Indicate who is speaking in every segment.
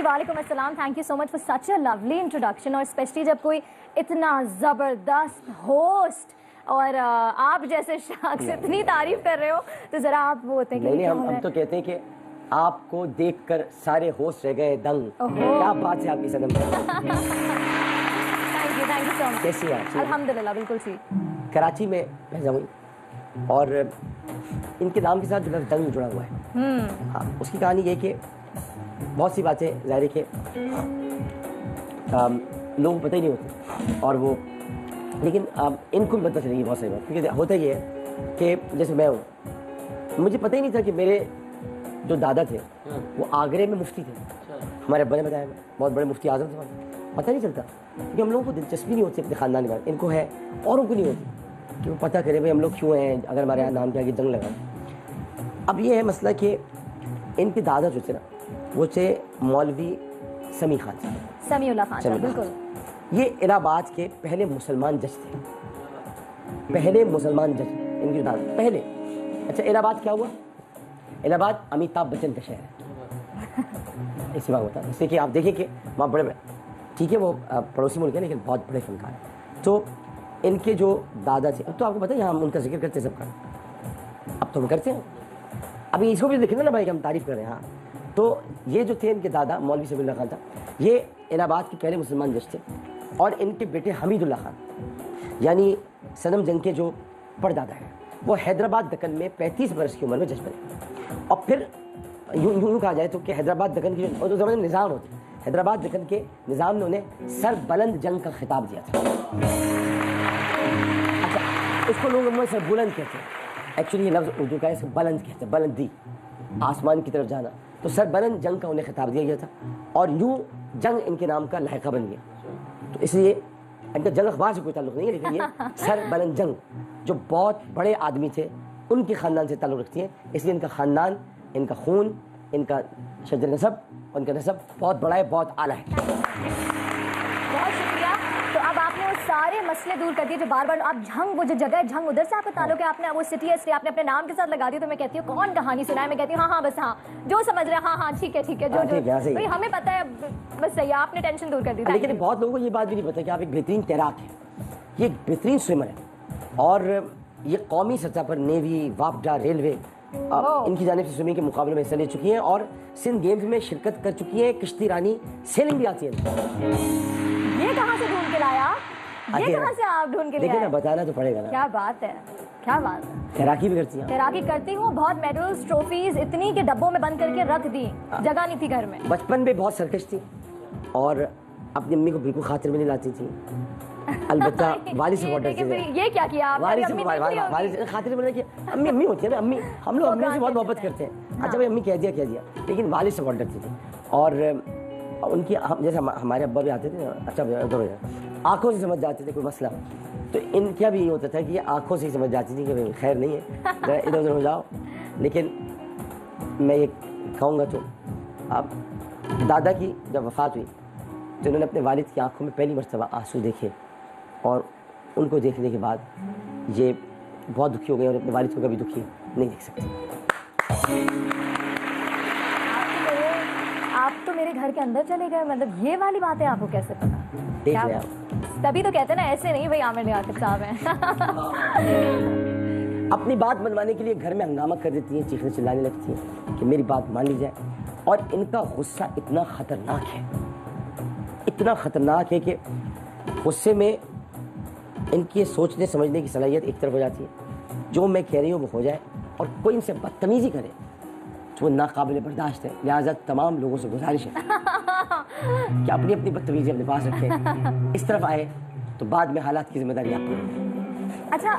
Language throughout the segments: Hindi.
Speaker 1: वालेकुम अस्सलाम। Thank you so much for such a lovely introduction, और स्पेशली जब कोई इतना ज़बरदस्त होस्ट और आप जैसे शख्स इतनी तारीफ कर रहे हो तो ज़रा आप वो होते हैं कि
Speaker 2: नहीं, हम तो कहते हैं कि आपको देखकर सारे होस्ट रह गए दंग। क्या बात है आपकी सनम।
Speaker 1: Thank you so much.
Speaker 2: कैसी है?
Speaker 1: अल्हम्दुलिल्लाह बिल्कुल ठीक।
Speaker 2: कराची में पैदा हुई और इनके नाम के साथ जो लफ्ज़ दंग जुड़ा हुआ है, हाँ, उसकी कहानी ये कि बहुत सी बातें ज़ाहिर के लोगों को पता ही नहीं होती, और वो लेकिन इनको भी पता चलेगी बहुत सारी बात। क्योंकि होता ये है कि जैसे मैं हूँ, मुझे पता ही नहीं था कि मेरे जो दादा थे वो आगरे में मुफ्ती थे। हमारे अब्बा ने बताया, बहुत बड़े मुफ्ती आज़म थे। पता नहीं चलता क्योंकि हम लोगों को दिलचस्पी नहीं होती अपने ख़ानदान में। इनको है, औरों को नहीं होती कि वो पता करें भाई हम लोग क्यों हैं, अगर हमारे यहाँ नाम के आगे जंग लगा। अब ये है मसला कि इनके दादा जो थे ना, वो थे मौलवी समी खान साहब,
Speaker 1: समीउल्लाह खान साहब। बिल्कुल,
Speaker 2: ये इलाहाबाद के पहले मुसलमान जज थे, पहले मुसलमान जज इनके दादा पहले। अच्छा, इलाहाबाद क्या हुआ? इलाहाबाद अमिताभ बच्चन का शहर है। इसी बात होता है, इसलिए कि आप देखिए कि वहाँ बड़े बड़े, ठीक है वो पड़ोसी मुल्क है लेकिन बहुत बड़े फनकार हैं। तो इनके जो दादा थे, अब तो आपको पता है हम उनका जिक्र करते हैं सबका, अब तो हम करते हैं, अभी इसको भी देखेंगे ना भाई कि हम तारीफ कर रहे हैं। हाँ, तो ये जो थे इनके दादा मौलवी समीउल्लाह खान था, ये इलाहाबाद के पहले मुसलमान जज थे, और इनके बेटे हमीदुल्लाह खान यानी सनम जंग के जो परदादा हैं, वो हैदराबाद दक्कन में 35 वर्ष की उम्र में जज बने। और फिर यूँ कहा जाए तो कि हैदराबाद दक्कन की जो उस ज़माने में निज़ाम होते, हैदराबाद दक्कन के निज़ाम ने उन्हें सर बुलंद जंग का खिताब दिया था। अच्छा, इसको लोग उम्र सर बुलंद कहते हैं, एक्चुअली ये लफ्ज़ उर्दू का है, इसको बुलंद कहते हैं, बुलंदी, आसमान की तरफ जाना। तो सर बुलंद जंग का उन्हें खिताब दिया गया था, और यूँ जंग इनके नाम का लायका बन गया। तो इसलिए इनका जंग अखबार से कोई ताल्लुक़ नहीं है, लेकिन ये सर बुलंद जंग जो बहुत बड़े आदमी थे उनके ख़ानदान से ताल्लुक़ रखती है, इसलिए इनका ख़ानदान, इनका खून, इनका शजर नसब, उनका नसब बहुत बड़ा है, बहुत आला है।
Speaker 1: बहुत शुक्रिया। तो अब आपने वो सारे मसले दूर कर दिए जो बार बार आप झंग, वो जो जगह है झंग, उधर से आपका ताल्लुक है, आपने वो सिटी है इसलिए आपने अपने नाम के साथ लगा दिया। तो मैं कहती हूँ कौन कहानी सुनाए, मैं कहती हूँ हाँ बस हाँ जो समझ रहे हैं, हाँ ठीक है जो भाई हमें पता है, बस सही है, आपने टेंशन दूर कर दी।
Speaker 2: लेकिन बहुत लोगों को ये बात भी नहीं पता कि आप एक बेहतरीन तैराक हैं, ये एक बेहतरीन स्विमर है, और ये कौमी सतह पर नेवी, वापडा, रेलवे इनकी जानिब से स्विमिंग के मुकाबले में हिस्सा ले चुकी हैं, और सिंध गेम्स में शिरकत कर चुकी है। किश्ती रानी सेलिंग भी आती है।
Speaker 1: ये कहाँ से ढूंढ के लाया? ये कहाँ से आप ढूंढ के लाया?
Speaker 2: लेकिन बताना तो पड़ेगा ना।
Speaker 1: क्या बात है, क्या बात है।
Speaker 2: तैराकी भी करती हैं?
Speaker 1: तैराकी करती हूँ, बहुत मेडल्स, ट्रॉफीज इतनी के डब्बों में बंद करके रख दी, जगह नहीं थी घर में।
Speaker 2: बचपन में बहुत सरकश थी और अपनी अम्मी को बिल्कुल खातिर में नहीं लाती थी, अलबत्ता वाली से ऑर्डर से।
Speaker 1: ये क्या किया आपने?
Speaker 2: वाली से खातिर में कि अम्मी अम्मी होती है ना, अम्मी हम लोग अम्मी से बहुत मोहब्बत करते हैं। अच्छा भाई अम्मी कह दिया, लेकिन वाली से ऑर्डर थी। और उनकी जैसे हमारे अब्बा भी आते थे, अच्छा उधर हो जाए, आंखों से समझ जाते थे कोई मसला, तो इनका भी ये होता था कि ये आंखों से ही समझ जाती थी कि खैर नहीं है, इधर उधर हो जाओ। लेकिन मैं ये कहूँगा तो आप दादा की जब वफ़ात हुई तो इन्होंने अपने वालिद की आंखों में पहली मर्तबा आंसू देखे, और उनको देखने के बाद ये बहुत दुखी हो गए, और अपने वालिद को कभी दुखी नहीं देख सकते।
Speaker 1: आप तो मेरे घर के अंदर चले गए, मतलब ये वाली बात है आपको कैसे पता?
Speaker 2: देख रहे आप,
Speaker 1: तभी तो कहते हैं ना, ऐसे नहीं भाई आमिर लियाकत साहब हैं।
Speaker 2: अपनी बात मनवाने के लिए घर में हंगामा कर देती हैं, चीखने चिल्लाने लगती हैं कि मेरी बात मान ली जाए। और इनका गुस्सा इतना ख़तरनाक है, इतना ख़तरनाक है कि गुस्से में इनकी सोचने समझने की सलाहियत एक तरफ हो जाती है, जो मैं कह रही हूँ वो हो जाए, और कोई इनसे बदतमीज़ी करे तो वो नाकाबिल बर्दाश्त है। लिहाजा तमाम लोगों से गुजारिश है कि अपनी अपनी बदतमीज़ी अपने पास रखें, इस तरफ आए तो बाद में हालात की जिम्मेदारी आपकी।
Speaker 1: अच्छा,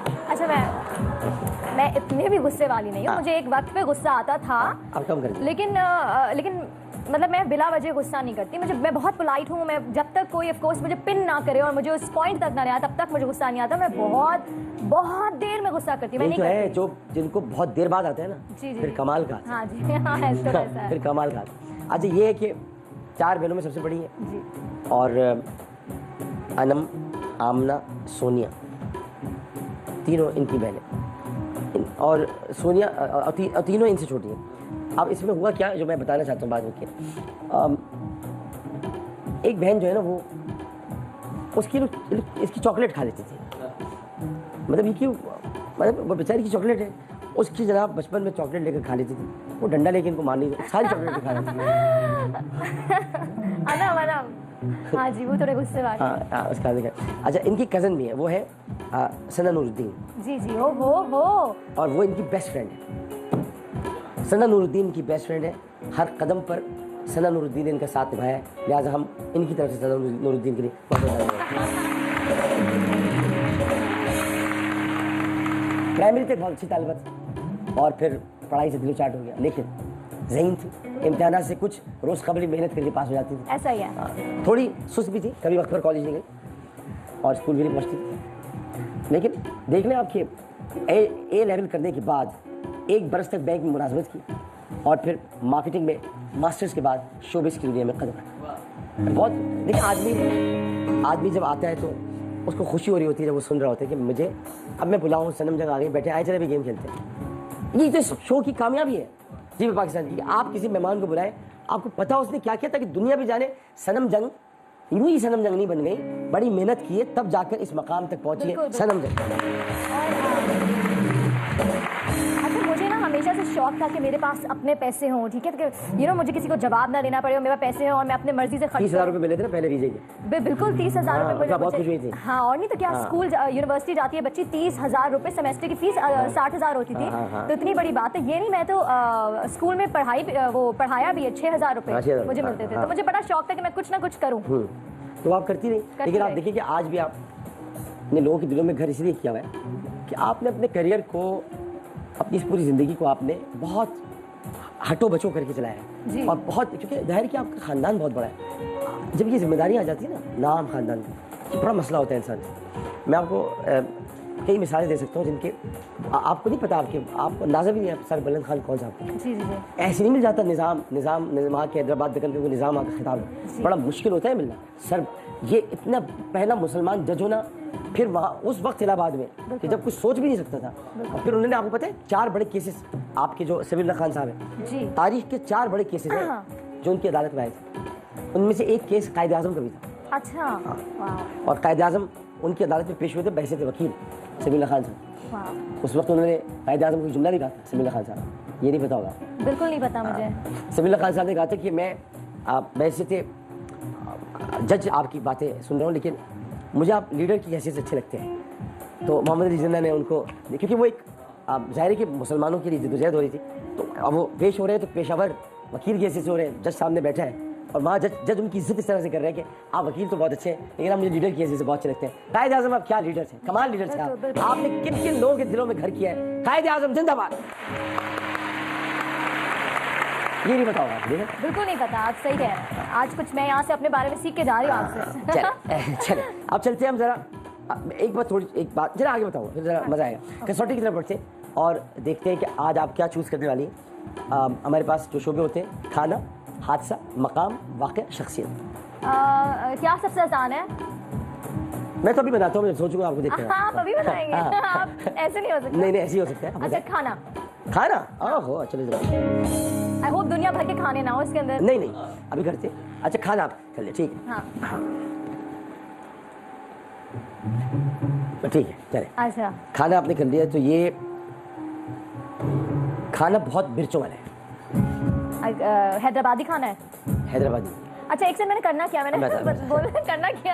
Speaker 1: मैं इतने भी गुस्से वाली नहीं हूँ, मुझे एक वक्त पे गुस्सा आता था,
Speaker 2: आप कम करें,
Speaker 1: लेकिन मतलब मैं बिला वजह गुस्सा नहीं करती। मैं बहुत पोलाइट हूँ, मैं जब तक कोई ऑफ कोर्स मुझे पिन ना करे और मुझे उस पॉइंट तक ना ले आए तब तक मुझे गुस्सा नहीं आता। मैं बहुत देर में गुस्सा करती हूँ।
Speaker 2: है जो जिनको बहुत देर बाद आता है ना, फिर कमाल का।
Speaker 1: हाँ जी, हाँ ऐसा है।
Speaker 2: फिर कमाल का। अच्छा ये है कि 4 बहनों में सबसे बड़ी है जी, और अनम, आमना, सोनिया, तीनों इनकी बहनें, और सोनिया तीनों इनसे छोटी हैं। अब इसमें हुआ क्या जो मैं बताना चाहता हूँ बाद में कि एक बहन जो है ना वो उसकी इसकी चॉकलेट खा लेती थी। मतलब ये क्यों, मतलब वो बेचारी की चॉकलेट है, उसकी जनाब बचपन में चॉकलेट लेकर खा लेती थी, वो डंडा लेके इनको मार नहीं, सारी चॉकलेट खा लेती थी।
Speaker 1: हाँ जी, वो थोड़े गुस्से वाले।
Speaker 2: हाँ उसका देखा। अच्छा, इनकी कज़न भी है, वो है सना नूरुद्दीन।
Speaker 1: जी जी, हो
Speaker 2: और वो इनकी बेस्ट फ्रेंड है। सना नूरुद्दीन की बेस्ट फ्रेंड है, हर कदम पर सना नूरुद्दीन ने इनका साथ निभाया है, लिहाजा हम इनकी तरफ से सना नूरुद्दीन के लिए प्राइमरी तक बहुत अच्छी तालिबत और फिर पढ़ाई से दिल चाट हो गया, लेकिन ज़हीन थी, इम्तिहान से कुछ रोज़ कबल मेहनत करके पास हो जाती थी।
Speaker 1: ऐसा ही है।
Speaker 2: थोड़ी सुस्त भी थी, कभी वक्त पर कॉलेज नहीं गई और स्कूल भी नहीं पहुँचती थी, लेकिन देख लें आपके ए लेवल करने के बाद 1 बरस तक बैंक में मुलाजमत की और फिर मार्केटिंग में मास्टर्स के बाद शोबिस की दुनिया में कदम रखा। बहुत, लेकिन आदमी जब आता है तो उसको खुशी हो रही होती है जब वो सुन रहा होता है कि मुझे अब मैं बुलाऊँ, सनम जंग आ गई, बैठे आए चले भी गेम खेलते हैं। ये तो शो की कामयाबी है जी पाकिस्तान की। आप किसी मेहमान को बुलाएं, आपको पता उसने क्या किया ताकि दुनिया भी जाने सनम जंग यूं ही सनम जंग नहीं बन गई, बड़ी मेहनत की है तब जाकर इस मकाम तक पहुंची है सनम जंग।
Speaker 1: अच्छा, मुझे ना हमेशा से शौक था कि मेरे पास अपने पैसे हों, ठीक है, कि मुझे किसी को जवाब ना देना पड़े और मेरे पास पैसे हों और मैं अपने मर्जी से खर्च
Speaker 2: 30,000 रुपये मिले थे ना पहले वीजे के।
Speaker 1: बिल्कुल 30,000 रुपये
Speaker 2: बहुत खुश हुई थी।
Speaker 1: हाँ, और नहीं तो क्या, स्कूल यूनिवर्सिटी जाती है बच्ची, 30,000 रुपये सेमेस्टर की फीस 60,000 होती थी, तो इतनी बड़ी बात है ये नहीं। मैं तो स्कूल में पढ़ाया भी है, 6,000 रुपये मुझे मिलते थे, तो मुझे बड़ा शौक था कि मैं कुछ ना कुछ करूँ।
Speaker 2: तो आप करती रही, लेकिन आप देखिए कि आज भी आपने लोगों के दिलों में घर इसलिए किया हुआ है कि आपने अपने करियर को, अपनी इस पूरी ज़िंदगी को आपने बहुत हटो बचो करके चलाया है और बहुत, क्योंकि जाहिर कि आपका ख़ानदान बहुत बड़ा है। जब ये जिम्मेदारियाँ आ जाती है ना, नाम ख़ानदान का, तो बड़ा मसला होता है इंसान से। मैं आपको कई मिसालें दे सकता हूँ जिनके आपको नहीं पता, आपको अंदाज़ा भी नहीं है सर बुलंद खान कौन सा आपको।
Speaker 1: जी।
Speaker 2: ऐसे नहीं मिल जाता निज़ाम के हैदराबाद दखन के निज़ाम का खिताब है, बड़ा मुश्किल होता है मिलना। सर ये इतना पहला मुसलमान जज होना, फिर वहाँ उस वक्त इलाहाबाद में कि जब कुछ सोच भी नहीं सकता था, और फिर उन्होंने, आपको पता है 4 बड़े केसेस, आपके जो समीउल्लाह खान साहब हैं, तारीख के 4 बड़े केसेस हैं जो उनकी अदालत में आए थे। उनमें से एक केस कायद आज़म का भी था।
Speaker 1: अच्छा।
Speaker 2: और कायद आज़म उनकी अदालत में पेश हुए थे बहसीत वकील समीउल्लाह खान साहब। उस वक्त उन्होंने कायद आज़म को जुमला भी कहा था, समीउल्लाह खान साहब, ये नहीं पता होगा?
Speaker 1: बिल्कुल नहीं पता मुझे।
Speaker 2: समीउल्लाह खान साहब ने कहा था कि मैं बहसीत जज आपकी बातें सुन रहा हूँ, लेकिन मुझे आप लीडर की हैसियत से अच्छे लगते हैं। तो मोहम्मद अली जिन्ना ने उनको, क्योंकि वो एक ज़ाहिर है कि मुसलमानों के लिए जद्दोजहद हो रही थी, तो अब वो पेश हो रहे हैं तो पेशावर वकील की हैसियत से हो रहे हैं, जज सामने बैठा है और वहाँ जज उनकी इज्जत इस तरह से कर रहे हैं कि आप वकील तो बहुत अच्छे हैं, लेकिन आप मुझे लीडर की हैसियत से बहुत अच्छे लगते हैं। कायद आज़म आप क्या लीडर थे, कमाल लीडर थे आप। आपने किन किन लोगों के दिलों में घर किया है। कायद आज़म जिंदाबाद। ये नहीं बताओ आप?
Speaker 1: बिल्कुल नहीं पता, आप सही कह रहे हैं। आज कुछ मैं यहाँ से अपने बारे में सीख के जा रही हूँ आपसे।
Speaker 2: चले अब चलते हैं हम जरा एक बात जरा आगे बताओ, फिर जरा मजा आएगा। कसौटी की तरफ बढ़ते हैं और देखते हैं कि आज आप क्या चूज करने वाली हैं। हमारे पास जो शोबे होते हैं, खाना, हादसा, मकाम, वाक़या, शख्सियत।
Speaker 1: क्या सबसे आसान है?
Speaker 2: मैं तो अभी बताता हूँ, मैं सोचूंगा आपको देखते हैं।
Speaker 1: आप अभी बताएंगे? आप ऐसे नहीं हो सकता।
Speaker 2: नहीं ऐसे ही हो सकता है।
Speaker 1: अच्छा, खाना।
Speaker 2: ओहो चलो जरा।
Speaker 1: आई होप दुनिया भर के खाने ना हो इसके अंदर।
Speaker 2: नहीं अभी करते। अच्छा खाना आप कर ले, ठीक है?
Speaker 1: हाँ।
Speaker 2: ठीक है चले।
Speaker 1: अच्छा,
Speaker 2: खाना आपने कर लिया, तो ये खाना बहुत मिर्चों वाला है।
Speaker 1: हैदराबादी खाना है।
Speaker 2: हैदराबादी।
Speaker 1: अच्छा, एक से मैंने करना क्या, मैंने बोला करना क्या है?